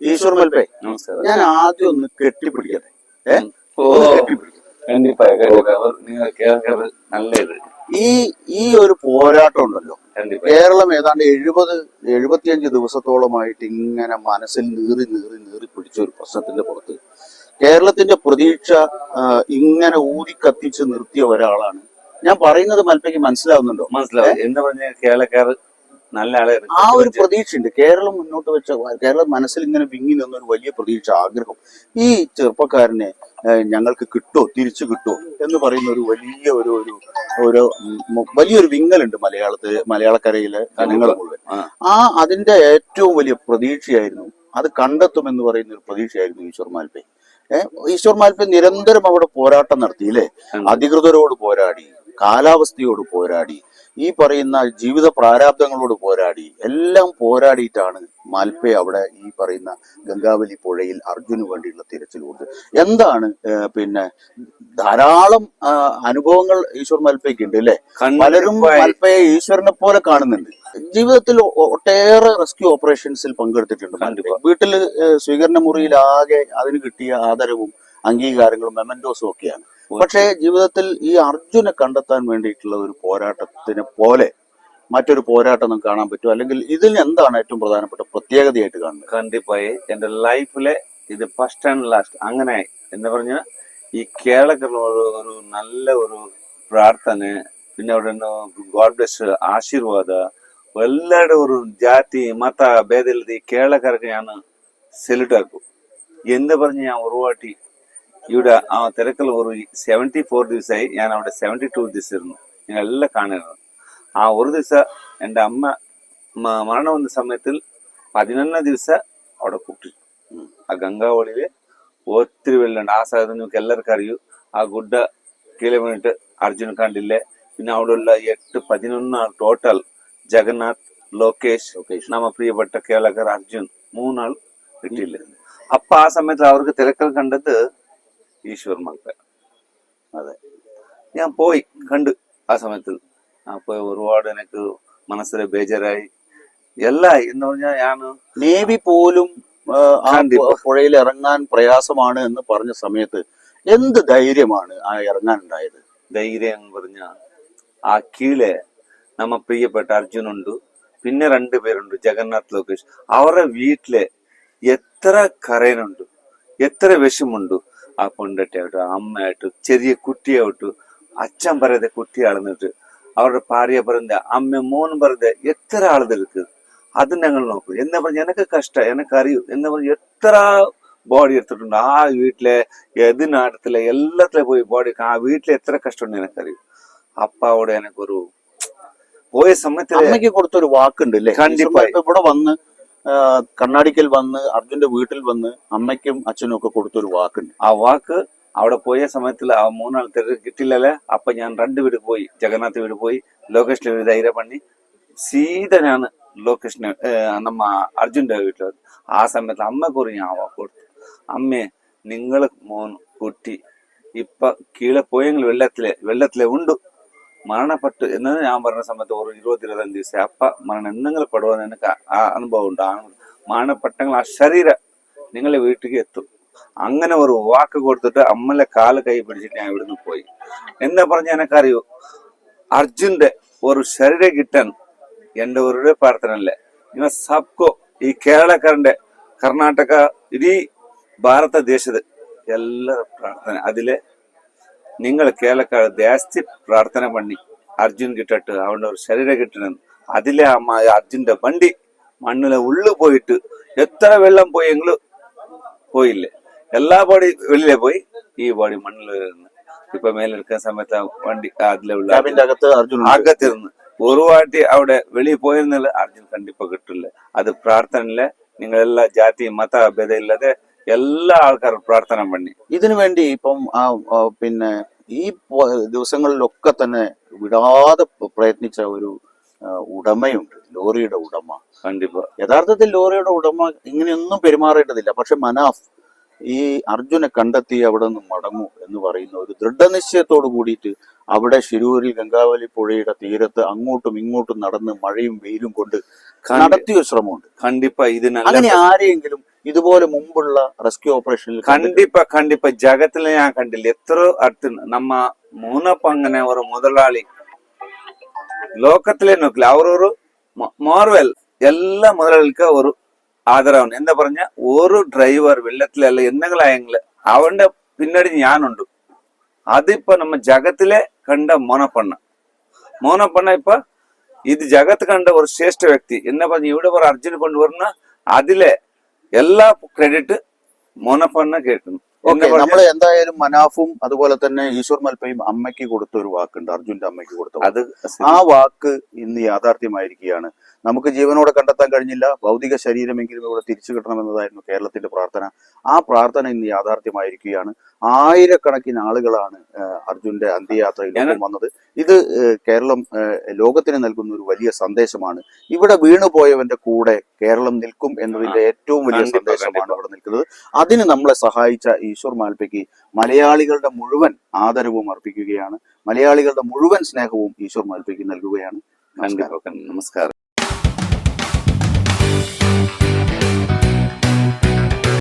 ഈശ്വർ മൽപ്പേ, ഞാൻ ആദ്യം ഒന്ന് കെട്ടിപ്പിടിക്കട്ടെ. ഈ ഒരു പോരാട്ടം ഉണ്ടല്ലോ, കേരളം ഏതാണ്ട് 70-75 ദിവസത്തോളമായിട്ട് ഇങ്ങനെ മനസ്സിൽ നീറി പിടിച്ച ഒരു പ്രശ്നത്തിന്റെ പുറത്ത് കേരളത്തിന്റെ പ്രതീക്ഷ ഇങ്ങനെ ഊതിക്കത്തിച്ച് നിർത്തിയ ഒരാളാണ്. ഞാൻ പറയുന്നത് മൽപ്പയ്ക്ക് മനസ്സിലാവുന്നുണ്ടോ? മനസ്സിലാവും. എന്താ പറഞ്ഞ കേരളക്കാർ നല്ല ആളെ ആ ഒരു പ്രതീക്ഷയുണ്ട്. കേരളം മുന്നോട്ട് വെച്ച, കേരളം മനസ്സിൽ ഇങ്ങനെ വിങ്ങി നിന്നൊരു വലിയ പ്രതീക്ഷ, ആഗ്രഹം, ഈ ചെറുപ്പക്കാരനെ ഞങ്ങൾക്ക് കിട്ടുമോ, തിരിച്ചു കിട്ടുമോ എന്ന് പറയുന്ന ഒരു വലിയൊരു വിങ്ങലുണ്ട് മലയാളക്കരയിലെ ജനങ്ങൾ മുഴുവൻ. അതിന്റെ ഏറ്റവും വലിയ പ്രതീക്ഷയായിരുന്നു, അത് കണ്ടെത്തുമെന്ന് പറയുന്ന ഒരു പ്രതീക്ഷയായിരുന്നു ഈശ്വർ മാൽപ്പേ. ഈശ്വർ മാൽപ്പേ നിരന്തരം അവിടെ പോരാട്ടം നടത്തിയില്ലേ? അധികൃതരോട് പോരാടി, കാലാവസ്ഥയോട് പോരാടി, ഈ പറയുന്ന ജീവിത പ്രാരാബ്ദങ്ങളോട് പോരാടി, എല്ലാം പോരാടിയിട്ടാണ് മാൽപ്പേ അവിടെ ഈ പറയുന്ന ഗംഗാവലി പുഴയിൽ അർജുന് വേണ്ടിയുള്ള തിരച്ചിൽ കൊടുത്തത്. എന്താണ് പിന്നെ ധാരാളം അനുഭവങ്ങൾ ഈശ്വർ മാൽപ്പയ്ക്ക് ഉണ്ട് അല്ലെ? പലരും മാൽപ്പയെ ഈശ്വരനെ പോലെ കാണുന്നുണ്ട്. ജീവിതത്തിൽ ഒട്ടേറെ റെസ്ക്യൂ ഓപ്പറേഷൻസിൽ പങ്കെടുത്തിട്ടുണ്ട്. വീട്ടില് സ്വീകരണ മുറിയിലാകെ അതിന് കിട്ടിയ ആദരവും അംഗീകാരങ്ങളും മെമന്റോസും ഒക്കെയാണ്. പക്ഷേ ജീവിതത്തിൽ ഈ അർജുനെ കണ്ടെത്താൻ വേണ്ടിയിട്ടുള്ള ഒരു പോരാട്ടത്തിനെ പോലെ മറ്റൊരു പോരാട്ടം നമുക്ക് കാണാൻ പറ്റും? അല്ലെങ്കിൽ ഇതിൽ എന്താണ് ഏറ്റവും പ്രധാനപ്പെട്ട പ്രത്യേകതയായിട്ട് കാണുന്നത്? കണ്ടിപ്പായി എന്റെ ലൈഫിലെ ഇത് ഫസ്റ്റ് ആൻഡ് ലാസ്റ്റ് അങ്ങനെ എന്താ പറഞ്ഞ ഈ കേരളത്തിൽ ഒരു നല്ല ഒരു പ്രാർത്ഥന, പിന്നെ അവിടെ ഗോഡ് ബ്ലെസ് ആശീർവാദ, എല്ലാവരുടെ ഒരു ജാതി മത ഭേദമില്ലാതെ ഈ കേരളക്കാർക്ക് ഞാൻ സെല്യൂട്ട് ആക്കും. എന്താ പറഞ്ഞ് ഞാൻ ഒരുപാട്ടി ഇവിടെ ആ തിരക്കിൽ ഒരു 74 ദിവസമായി ഞാൻ അവിടെ 72 ദിവസം ഇരുന്നു. ഞങ്ങളെല്ലാം കാണുന്നത്. ആ ഒരു ദിവസം എൻ്റെ അമ്മ മരണം വന്ന സമയത്തിൽ 11 ദിവസം അവിടെ കൂട്ടി. ആ ഗംഗാവളിയില് ഒത്തിരി വെള്ളമുണ്ട്. ആ സ്ഥലത്ത് നിങ്ങൾക്ക് എല്ലാവർക്കും അറിയൂ. ആ ഗുഡ കീഴെ വീണിട്ട് അർജുൻ കണ്ടില്ലേ. പിന്നെ അവിടെ ഉള്ള 8-11 ടോട്ടൽ, ജഗന്നാഥ്, ലോകേഷ്, നമ്മ പ്രിയപ്പെട്ട കേരളക്കാർ അർജുൻ 3 ആൾ കിട്ടിയില്ല. അപ്പൊ ആ സമയത്ത് അവർക്ക് തിരക്കൽ കണ്ടത് ഈശ്വർ മാൽപ്പേ. അതെ, ഞാൻ പോയി കണ്ടു ആ സമയത്ത്. അപ്പൊ ഒരുപാട് എനിക്ക് മനസ്സിലെ ബേജാറായി എല്ലായി. എന്ന് പറഞ്ഞാൽ ഞാൻ നേവി പോലും പുഴയിൽ ഇറങ്ങാൻ പ്രയാസമാണ് എന്ന് പറഞ്ഞ സമയത്ത് എന്ത് ധൈര്യമാണ് ആ ഇറങ്ങാൻ ഉണ്ടായത്? ധൈര്യം എന്ന് പറഞ്ഞ ആ കീഴെ നമ്മ പ്രിയപ്പെട്ട അർജുനുണ്ട്, പിന്നെ 2 പേരുണ്ട്, ജഗന്നാഥ്, ലോകേഷ്. അവരുടെ വീട്ടിലെ എത്ര കരയനുണ്ട്, എത്ര വിഷമുണ്ട്. ആ പെണ്ടട്ടായിട്ട്, അമ്മയായിട്ട്, ചെറിയ കുട്ടിയായിട്ട്, അച്ഛൻ പറയാതെ കുട്ടി അളന്നിട്ട്, അവരുടെ ഭാര്യ പറഞ്ഞ അമ്മ മോൻ പറഞ്ഞ എത്ര ആളുകൾക്ക് അത് ഞങ്ങൾ നോക്കും. എന്നാ പറഞ്ഞ എനക്ക് കഷ്ടം, എനക്കറിയൂ. എന്നാ പറഞ്ഞ എത്ര ബോഡി എടുത്തിട്ടുണ്ട് ആ വീട്ടിലെ നാടത്തിലെ എല്ലാത്തിലെ പോയി ബോഡി. ആ വീട്ടിലെ എത്ര കഷ്ടമുണ്ട് എനക്കറിയൂ. അപ്പ അവിടെ എനക്കൊരു പോയ സമയത്ത് അമ്മയ്ക്ക് കൊടുത്തൊരു വാക്കുണ്ട് അല്ലേ? കണ്ടിപ്പായി ഇവിടെ വന്ന് കണ്ണാടിക്കൽ വന്ന് അർജുന്റെ വീട്ടിൽ വന്ന് അമ്മയ്ക്കും അച്ഛനും ഒക്കെ കൊടുത്തൊരു വാക്കുണ്ട്. ആ വാക്ക് അവിടെ പോയ സമയത്തിൽ ആ 3 ആൾ കിട്ടില്ലല്ലേ. അപ്പൊ ഞാൻ 2 വീട് പോയി, ജഗന്നാഥ് വീട് പോയി, ലോകേഷിന്റെ വീട് ധൈര്യം പണി സീത ഞാൻ ലോകേഷിന് നമ്മ അർജുന്റെ വീട്ടിൽ. ആ സമയത്ത് അമ്മക്ക് ഞാൻ വാക്ക് കൊടുത്തു. അമ്മേ, നിങ്ങള് മോൻ കുട്ടി ഇപ്പൊ കീഴെ പോയെങ്കിൽ വെള്ളത്തിലെ ഉണ്ട്, മരണപ്പെട്ടു എന്നത് ഞാൻ പറഞ്ഞ സമയത്ത് ഒരു 20-25 ദിവസം. അപ്പ മരണം എന്തെങ്കിലും പെടുവാന്ന് എനിക്ക് ആ അനുഭവം ഉണ്ട്. മരണപ്പെട്ടെങ്കിൽ ആ ശരീരം നിങ്ങളെ വീട്ടിലേക്ക് എത്തും. അങ്ങനെ ഒരു വാക്ക് കൊടുത്തിട്ട് അമ്മലെ കാല് കൈ പിടിച്ചിട്ട് ഞാൻ ഇവിടുന്ന് പോയി. എന്താ പറഞ്ഞ എനക്കറിയൂ, അർജുന്റെ ഒരു ശരീരം കിട്ടാൻ എന്റെ ഒരു പ്രാർത്ഥന അല്ലേ. നിങ്ങൾ സബ്കോ, ഈ കേരളക്കാരന്റെ, കർണാടക, ഇടീ ഭാരത ദേശത്ത് എല്ലാ പ്രാർത്ഥന അതിലെ നിങ്ങൾ കേരളക്കാർ ജാസ്തി പ്രാർത്ഥന പണി അർജുൻ കിട്ടട്ട്, അവന്റെ ഒരു ശരീരം കിട്ടണം. അതിലെ അർജുന്റെ വണ്ടി മണ്ണിലെ ഉള്ളു പോയിട്ട് എത്ര വെള്ളം പോയെങ്കിലും പോയില്ലേ. എല്ലാ ബോഡി വെളിയിലെ പോയി, ഈ ബോഡി മണ്ണിൽ ഇപ്പൊ മേലെടുക്കുന്ന സമയത്ത് വണ്ടി അതിലെ ഉള്ള അകത്തിരുന്ന് ഒരു വാട്ടി അവിടെ വെളിയിൽ പോയിരുന്നില്ല. അർജുൻ കണ്ടിപ്പോ കിട്ടില്ല. അത് പ്രാർത്ഥനയിലെ നിങ്ങളെല്ലാ ജാതി മത ഭേദം ഇല്ലാതെ എല്ലാ ആൾക്കാരും പ്രാർത്ഥന പണി ഇതിനു വേണ്ടി. ഇപ്പം പിന്നെ ഈ ദിവസങ്ങളിലൊക്കെ തന്നെ വിടാതെ പ്രയത്നിച്ച ഒരു ഉടമയുണ്ട്, ലോറിയുടെ ഉടമ. കണ്ടിപ്പോ യഥാർത്ഥത്തിൽ ലോറിയുടെ ഉടമ ഇങ്ങനെയൊന്നും പെരുമാറേണ്ടതില്ല. പക്ഷെ മനാഫ് ഈ അർജുനെ കണ്ടെത്തി അവിടെ നിന്ന് മടങ്ങൂ എന്ന് പറയുന്ന ഒരു ദൃഢനിശ്ചയത്തോട് കൂടിയിട്ട് അവിടെ ശിരൂരിൽ ഗംഗാവലി പുഴയുടെ തീരത്ത് അങ്ങോട്ടും ഇങ്ങോട്ടും നടന്ന് മഴയും വെയിലും കൊണ്ട് നടത്തിയ ശ്രമമുണ്ട്. കണ്ടിപ്പാ ഇതിന് അങ്ങനെ ആരെയെങ്കിലും ഇതുപോലെ മുമ്പുള്ള റെസ്ക്യൂ ഓപ്പറേഷനിൽ ಖಂಡಿತ ಜಗತ್ತಲ್ಲಿ ഞാൻ കണ്ടില്ല എത്രയോ അടുത്ത് ನಮ್ಮ മൂന്നപ്പ അങ്ങനെ ഒരു മുതലാളി ലോകത്തിലെ നോക്കില്ല അവരൊരു മാർവെൽ എല്ലാ മുതലാളിക്ക് ഒരു ആദരവാണ് എന്താ പറഞ്ഞ ഒരു ഡ്രൈവർ വെള്ളത്തിലല്ല എന്തെങ്കിലും ആയെങ്കിൽ അവന്റെ പിന്നടി ഞാനുണ്ട് അതിപ്പോ നമ്മ ജഗത്തിലെ കണ്ട മോനപ്പണ്ണ ഇപ്പൊ ഇത് ജഗത്ത് കണ്ട ഒരു ശ്രേഷ്ഠ വ്യക്തി എന്നാ പറഞ്ഞ ഇവിടെ ഒരു അർജുൻ കൊണ്ടുവരുന്ന അതിലെ എല്ലാ ക്രെഡിറ്റ് മോനപ്പണ്ണ കേൾക്കുന്നു ഓക്കെ. നമ്മൾ എന്തായാലും മനാഫും അതുപോലെ തന്നെ ഈശ്വർ മൽപ്പയും അമ്മയ്ക്ക് കൊടുത്ത ഒരു വാക്കുണ്ട്, അർജുന്റെ അമ്മയ്ക്ക് കൊടുത്ത വാക്ക്. അത് ആ വാക്ക് ഇന്ന് യാഥാർത്ഥ്യമായിരിക്കുകയാണ്. നമുക്ക് ജീവനോടെ കണ്ടെത്താൻ കഴിഞ്ഞില്ല, ഭൗതിക ശരീരമെങ്കിലും ഇവിടെ തിരിച്ചു കിട്ടണമെന്നതായിരുന്നു കേരളത്തിന്റെ പ്രാർത്ഥന. ആ പ്രാർത്ഥന ഇന്ന് യാഥാർത്ഥ്യമായിരിക്കുകയാണ്. ആയിരക്കണക്കിന് ആളുകളാണ് അർജുന്റെ അന്ത്യയാത്രയിൽ വന്നത്. ഇത് കേരളം ലോകത്തിന് നൽകുന്ന ഒരു വലിയ സന്ദേശമാണ്. ഇവിടെ വീണുപോയവന്റെ കൂടെ കേരളം നിൽക്കും എന്നതിന്റെ ഏറ്റവും വലിയ സന്ദേശമാണ് ഇവിടെ നിൽക്കുന്നത്. അതിന് നമ്മളെ സഹായിച്ച ഈശ്വർ മാൽപ്പയ്ക്ക് മലയാളികളുടെ മുഴുവൻ ആദരവും അർപ്പിക്കുകയാണ്. മലയാളികളുടെ മുഴുവൻ സ്നേഹവും ഈശ്വർ മാൽപ്പയ്ക്ക് നൽകുകയാണ്. നമസ്കാരം.